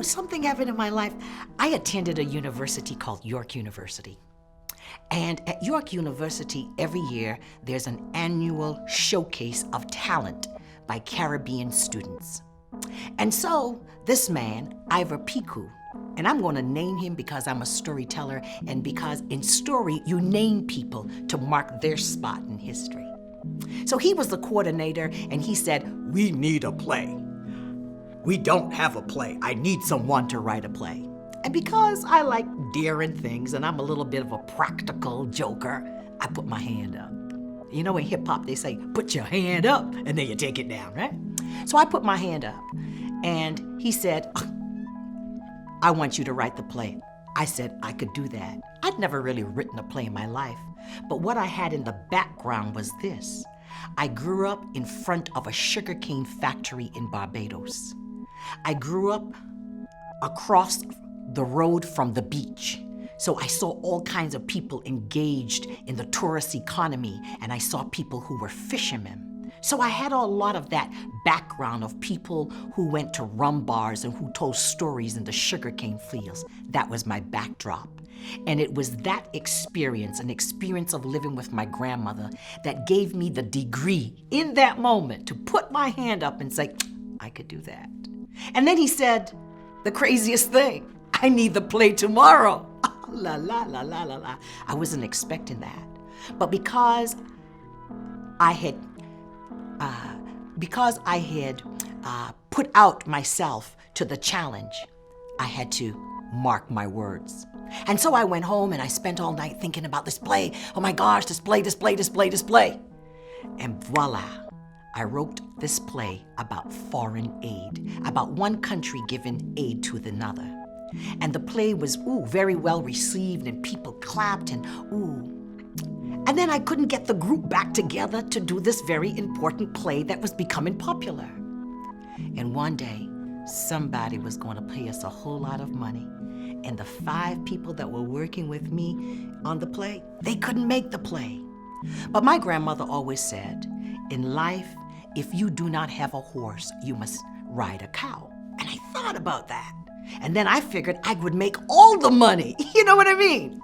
something happened in my life. I attended a university called York University. And at York University, every year, there's an annual showcase of talent by Caribbean students. And so, this man, Ivor Piku, and I'm going to name him because I'm a storyteller and because in story, you name people to mark their spot in history. So he was the coordinator, and he said, "We need a play. We don't have a play. I need someone to write a play." And because I like daring things and I'm a little bit of a practical joker, I put my hand up. You know, in hip hop, they say, put your hand up and then you take it down, right? So I put my hand up, and he said, "I want you to write the play." I said I could do that. I'd never really written a play in my life, but what I had in the background was this. I grew up in front of a sugarcane factory in Barbados. I grew up across the road from the beach. So I saw all kinds of people engaged in the tourist economy, and I saw people who were fishermen. So I had a lot of that background of people who went to rum bars and who told stories in the sugarcane fields. That was my backdrop. And it was that experience, an experience of living with my grandmother, that gave me the degree in that moment to put my hand up and say, I could do that. And then he said, the craziest thing, I need the play tomorrow. La, la, la, la, la, la. I wasn't expecting that. But because I had put out myself to the challenge, I had to mark my words. And so I went home and I spent all night thinking about this play. Oh my gosh, this play. And voila, I wrote this play about foreign aid, about one country giving aid to another. And the play was, very well received, and people clapped, and And then I couldn't get the group back together to do this very important play that was becoming popular. And one day, somebody was going to pay us a whole lot of money. And the 5 people that were working with me on the play, they couldn't make the play. But my grandmother always said, in life, if you do not have a horse, you must ride a cow. And I thought about that. And then I figured I would make all the money. You know what I mean?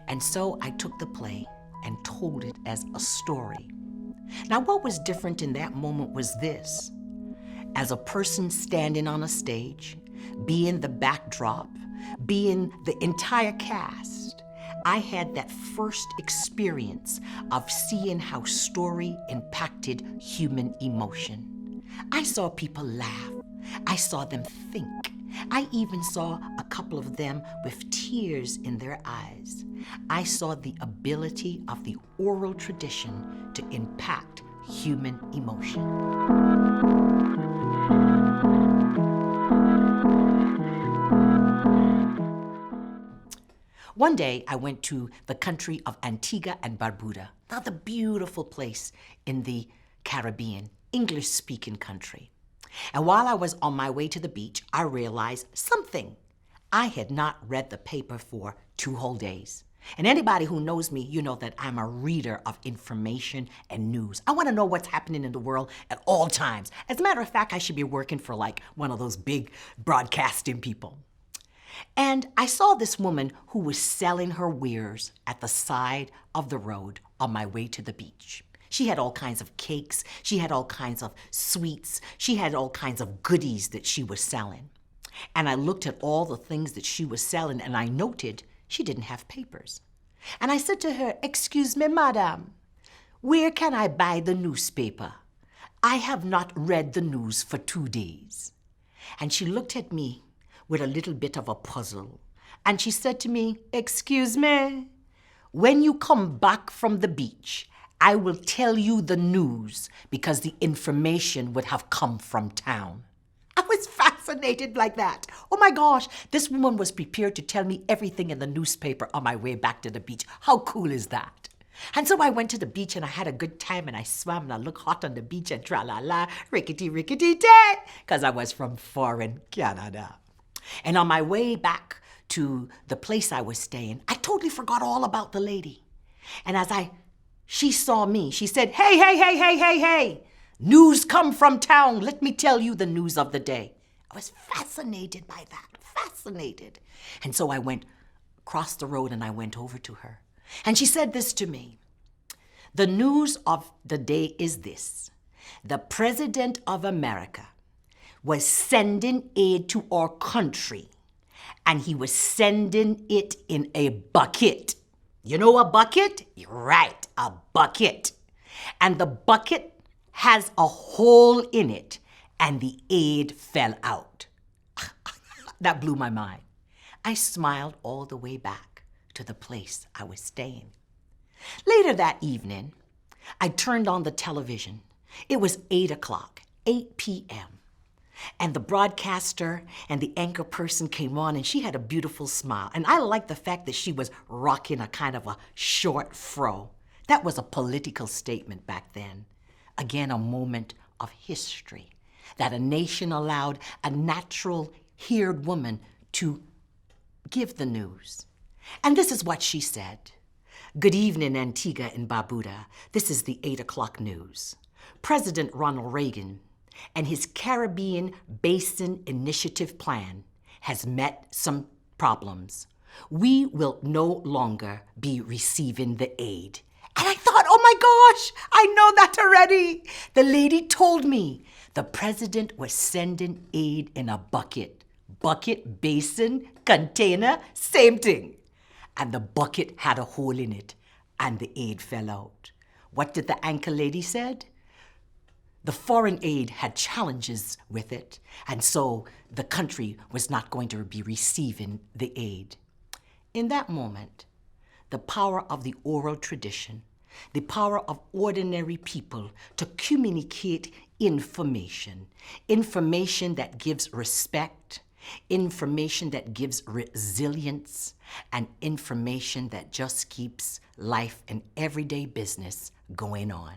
And so I took the play and told it as a story. Now, what was different in that moment was this. As a person standing on a stage, being the backdrop, being the entire cast, I had that first experience of seeing how story impacted human emotion. I saw people laugh. I saw them think. I even saw a couple of them with tears in their eyes. I saw the ability of the oral tradition to impact human emotion. One day, I went to the country of Antigua and Barbuda, another beautiful place in the Caribbean, English-speaking country. And while I was on my way to the beach, I realized something. I had not read the paper for 2 whole days. And anybody who knows me, you know that I'm a reader of information and news. I want to know what's happening in the world at all times. As a matter of fact, I should be working for like one of those big broadcasting people. And I saw this woman who was selling her wares at the side of the road on my way to the beach. She had all kinds of cakes. She had all kinds of sweets. She had all kinds of goodies that she was selling. And I looked at all the things that she was selling, and I noted she didn't have papers. And I said to her, "Excuse me, madam, where can I buy the newspaper? I have not read the news for 2 days." And she looked at me with a little bit of a puzzle. And she said to me, "Excuse me, when you come back from the beach, I will tell you the news because the information would have come from town." I was fascinated like that. Oh my gosh, this woman was prepared to tell me everything in the newspaper on my way back to the beach. How cool is that? And so I went to the beach and I had a good time and I swam and I looked hot on the beach and tra-la-la, rickety-rickety-day, because I was from foreign Canada. And on my way back to the place I was staying, I totally forgot all about the lady. And as she saw me, she said, hey, news come from town. Let me tell you the news of the day. I was fascinated by that, fascinated. And so I went across the road and I went over to her. And she said this to me. The news of the day is this. The President of America was sending aid to our country, and he was sending it in a bucket. You know a bucket? You're right, a bucket. And the bucket has a hole in it, and the aid fell out. That blew my mind. I smiled all the way back to the place I was staying. Later that evening, I turned on the television. It was 8 o'clock, 8 p.m. And the broadcaster and the anchor person came on, and she had a beautiful smile. And I liked the fact that she was rocking a kind of a short fro. That was a political statement back then. Again, a moment of history, that a nation allowed a natural-haired woman to give the news. And this is what she said. Good evening, Antigua and Barbuda. This is the 8 o'clock news. President Ronald Reagan and his Caribbean Basin Initiative plan has met some problems. We will no longer be receiving the aid. And I thought, oh my gosh, I know that already. The lady told me the president was sending aid in a bucket. Bucket, basin, container, same thing. And the bucket had a hole in it, and the aid fell out. What did the anchor lady said? The foreign aid had challenges with it, and so the country was not going to be receiving the aid. In that moment, the power of the oral tradition, the power of ordinary people to communicate information that gives respect, information that gives resilience, and information that just keeps life and everyday business going on.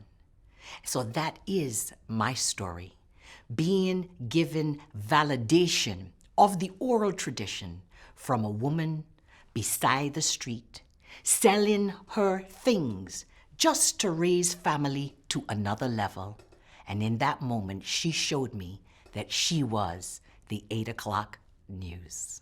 So that is my story, being given validation of the oral tradition from a woman beside the street, selling her things just to raise family to another level. And in that moment, she showed me that she was the 8 o'clock news.